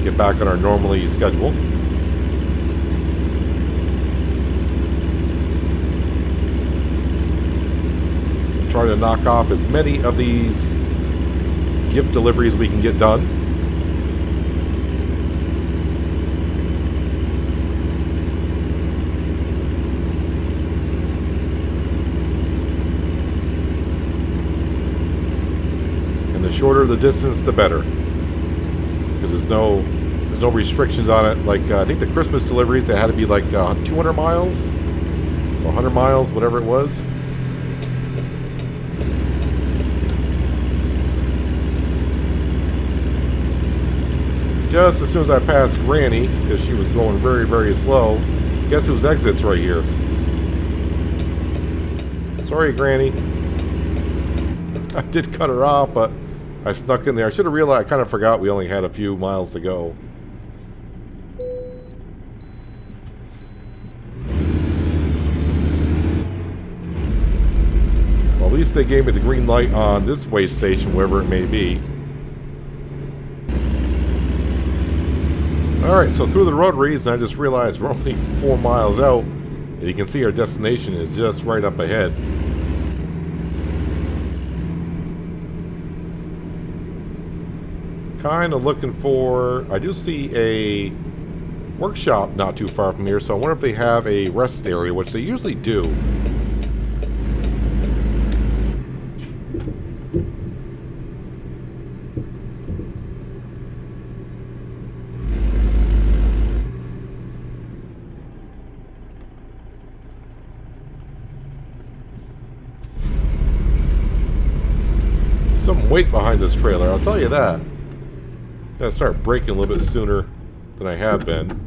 Get back on our normally schedule. Try to knock off as many of these gift deliveries we can get done. The shorter the distance, the better, because there's no restrictions on it. Like I think the Christmas deliveries, they had to be like 200 miles or 100 miles, whatever it was. Just as soon as I passed Granny, because she was going very, very slow, guess whose exit's right here? Sorry, Granny. I did cut her off, but I snuck in there. I should have realized. I kind of forgot we only had a few miles to go. Well, at least least they gave me the green light on this way station, wherever it may be. Alright, so through the rotaries, and I just realized we're only 4 miles out, and you can see our destination is just right up ahead. Kind of looking for... I do see a workshop not too far from here, so I wonder if they have a rest area, which they usually do. Some weight behind this trailer, I'll tell you that. Gotta start braking a little bit sooner than I have been.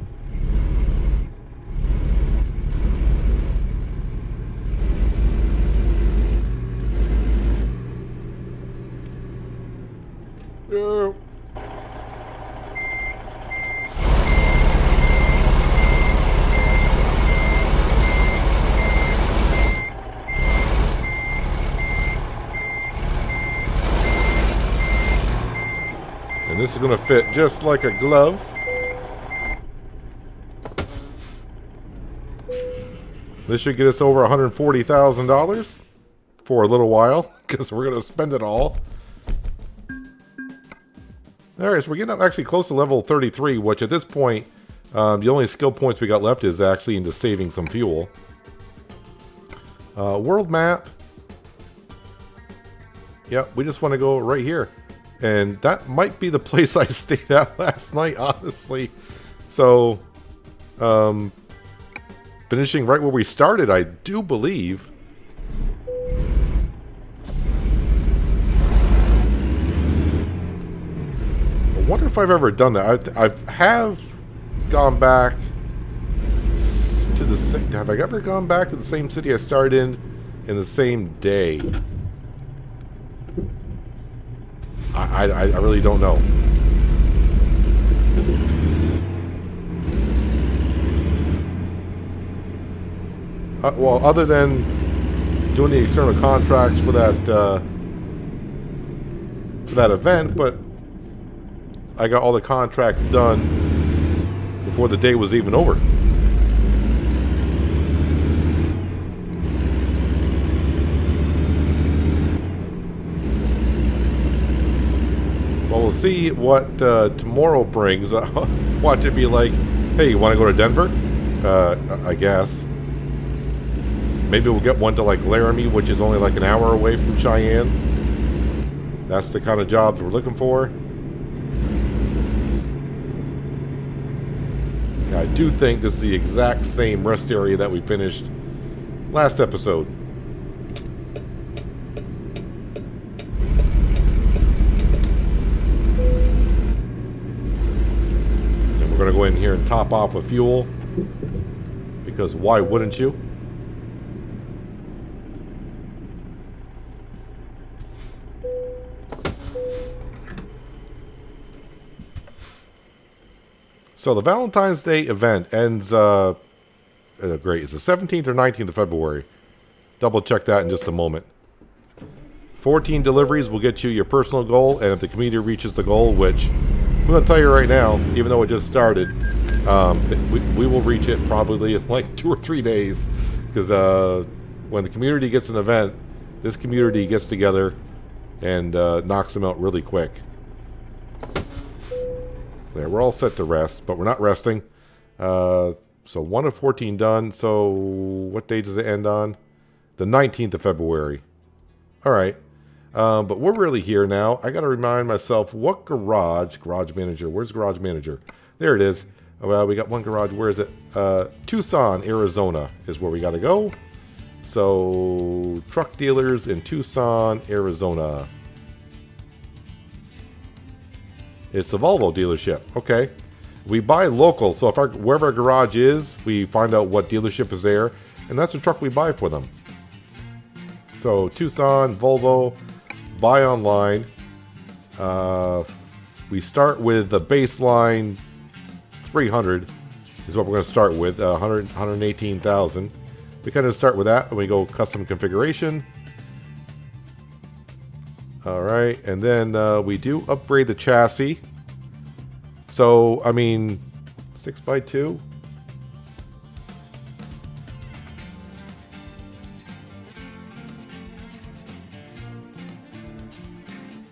And this is going to fit just like a glove. This should get us over $140,000 for a little while, because we're going to spend it all. Alright, so we're getting up actually close to level 33, which at this point, the only skill points we got left is actually into saving some fuel. World map. Yep, we just want to go right here. And that might be the place I stayed at last night, honestly. So, finishing right where we started, I do believe. I wonder if I've ever done that. I have gone back to the same... Have I ever gone back to the same city I started in the same day? I really don't know. Well, other than doing the external contracts for that event, but I got all the contracts done before the day was even over. Well, we'll see what tomorrow brings. Watch it be like, hey, you want to go to Denver? I guess. Maybe we'll get one to like Laramie, which is only like an hour away from Cheyenne. That's the kind of jobs we're looking for. Yeah, I do think this is the exact same rest area that we finished last episode. We're going to go in here and top off with fuel, because why wouldn't you? So the Valentine's Day event ends, great, it's the 17th or 19th of February. Double check that in just a moment. 14 deliveries will get you your personal goal, and if the community reaches the goal, which I'm going to tell you right now, even though it just started, we will reach it probably in like 2 or 3 days. Because when the community gets an event, this community gets together and knocks them out really quick. There, we're all set to rest, but we're not resting. So 1 of 14 done. So what date does it end on? The 19th of February. All right. But we're really here now. I got to remind myself what garage manager. Where's garage manager? There it is. Well, we got one garage. Where is it? Tucson, Arizona is where we got to go. So truck dealers in Tucson, Arizona. It's the Volvo dealership. Okay. We buy local. So if wherever our garage is, we find out what dealership is there. And that's the truck we buy for them. So Tucson, Volvo, buy online. We start with the baseline 300 is what we're going to start with. 118,000. We kind of start with that and we go custom configuration. All right, and then we do upgrade the chassis. So, I mean, 6x2.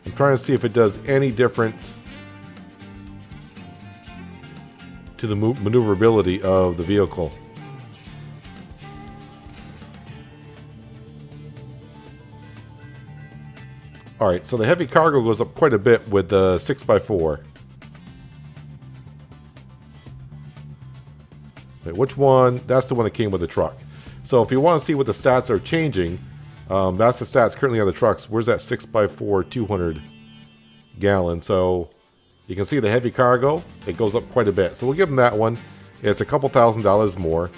I'm trying to see if it does any difference to the maneuverability of the vehicle. All right, so the heavy cargo goes up quite a bit with the 6x4. Wait, which one? That's the one that came with the truck. So if you want to see what the stats are changing, that's the stats currently on the trucks. Where's that 6x4 200 gallon? So you can see the heavy cargo, it goes up quite a bit. So we'll give them that one. It's a couple $1,000s more.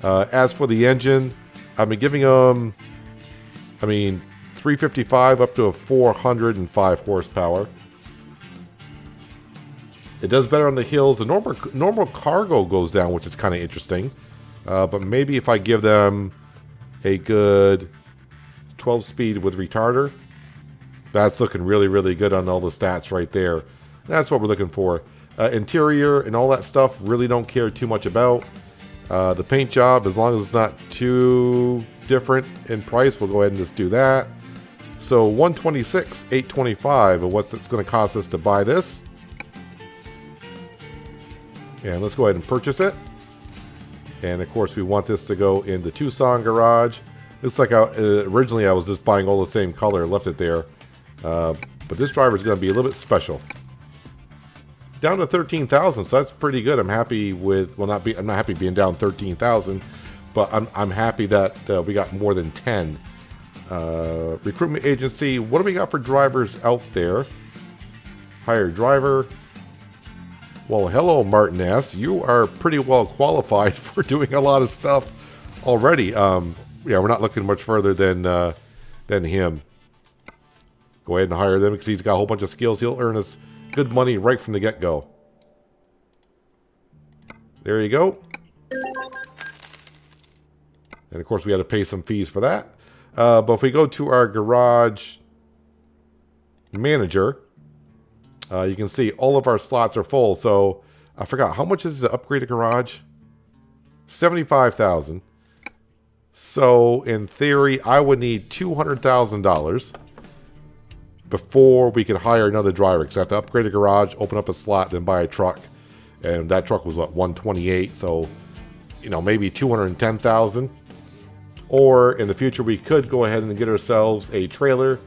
As for the engine, I've been giving them, 355 up to a 405 horsepower. It does better on the hills. The normal cargo goes down, which is kind of interesting. But maybe if I give them a good 12-speed with retarder, that's looking really, really good on all the stats right there. That's what we're looking for. Interior and all that stuff, really don't care too much about. The paint job, as long as it's not too different in price, we'll go ahead and just do that. So $126, $825 of what it's going to cost us to buy this. And let's go ahead and purchase it. And of course, we want this to go in the Tucson garage. Looks like originally I was just buying all the same color, left it there. But this driver is going to be a little bit special. Down to 13,000, so that's pretty good. I'm happy with, I'm not happy being down 13,000, but I'm happy that we got more than 10. Recruitment agency, what do we got for drivers out there? Hire driver. Well, hello, Martin S. You are pretty well qualified for doing a lot of stuff already. Yeah, we're not looking much further than him. Go ahead and hire them because he's got a whole bunch of skills. He'll earn us good money right from the get-go. There you go. And of course, we had to pay some fees for that. But if we go to our garage manager, you can see all of our slots are full. So I forgot, how much is it to upgrade a garage? $75,000. So in theory, I would need $200,000 before we could hire another driver, because I have to upgrade a garage, open up a slot, then buy a truck. And that truck was what, $128, so maybe $210,000. Or in the future, we could go ahead and get ourselves a trailer.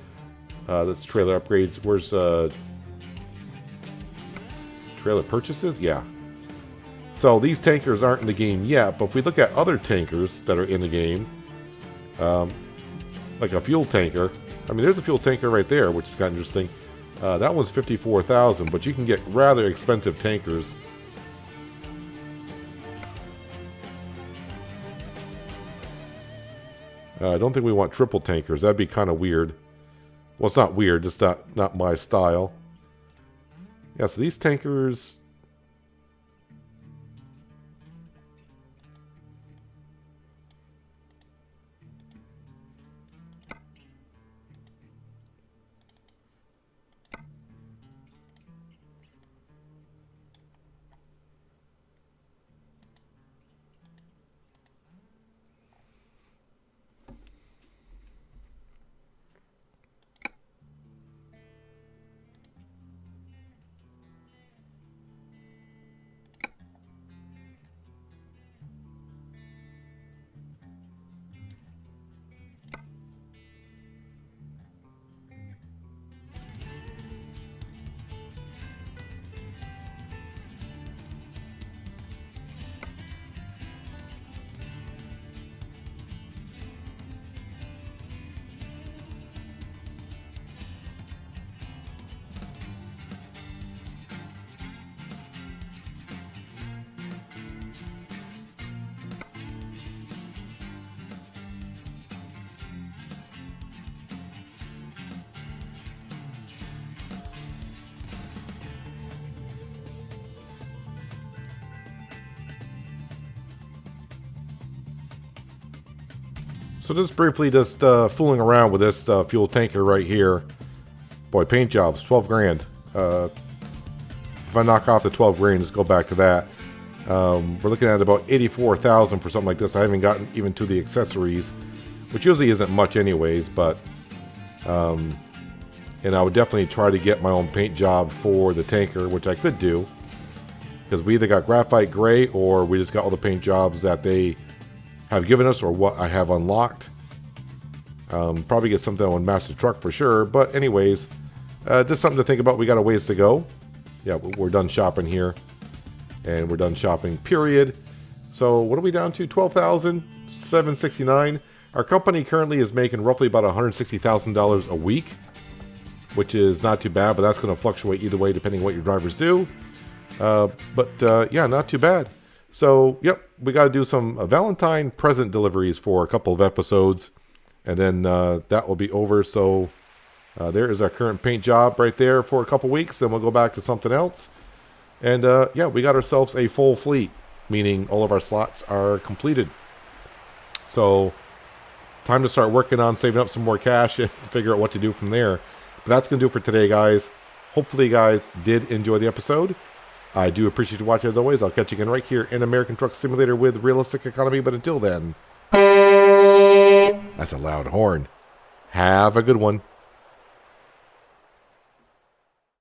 That's trailer upgrades. Where's trailer purchases? Yeah. So these tankers aren't in the game yet, but if we look at other tankers that are in the game, like a fuel tanker. There's a fuel tanker right there, which is kind of interesting. That one's $54,000, but you can get rather expensive tankers. I don't think we want triple tankers. That'd be kind of weird. Well, it's not weird, just not my style. Yeah, so these tankers... So just briefly, fooling around with this fuel tanker right here. Boy, paint jobs, 12 grand. If I knock off the 12 grand, just go back to that. We're looking at about 84,000 for something like this. I haven't gotten even to the accessories, which usually isn't much anyways, but and I would definitely try to get my own paint job for the tanker, which I could do, because we either got graphite gray or we just got all the paint jobs that they have given us or what I have unlocked. Probably get something on Master Truck for sure, but anyways, just something to think about. We got a ways to go. Yeah, we're done shopping here, and we're done shopping, period. So what are we down to? 12,769. Our company currently is making roughly about $160,000 a week, which is not too bad, but that's going to fluctuate either way depending what your drivers do. Yeah, not too bad. So, yep, we got to do some Valentine present deliveries for a couple of episodes, and then that will be over. So there is our current paint job right there for a couple weeks. Then we'll go back to something else. And yeah, we got ourselves a full fleet, meaning all of our slots are completed. So time to start working on saving up some more cash and figure out what to do from there. But that's going to do it for today, guys. Hopefully you guys did enjoy the episode. I do appreciate you watching as always. I'll catch you again right here in American Truck Simulator with Realistic Economy. But until then, that's a loud horn. Have a good one.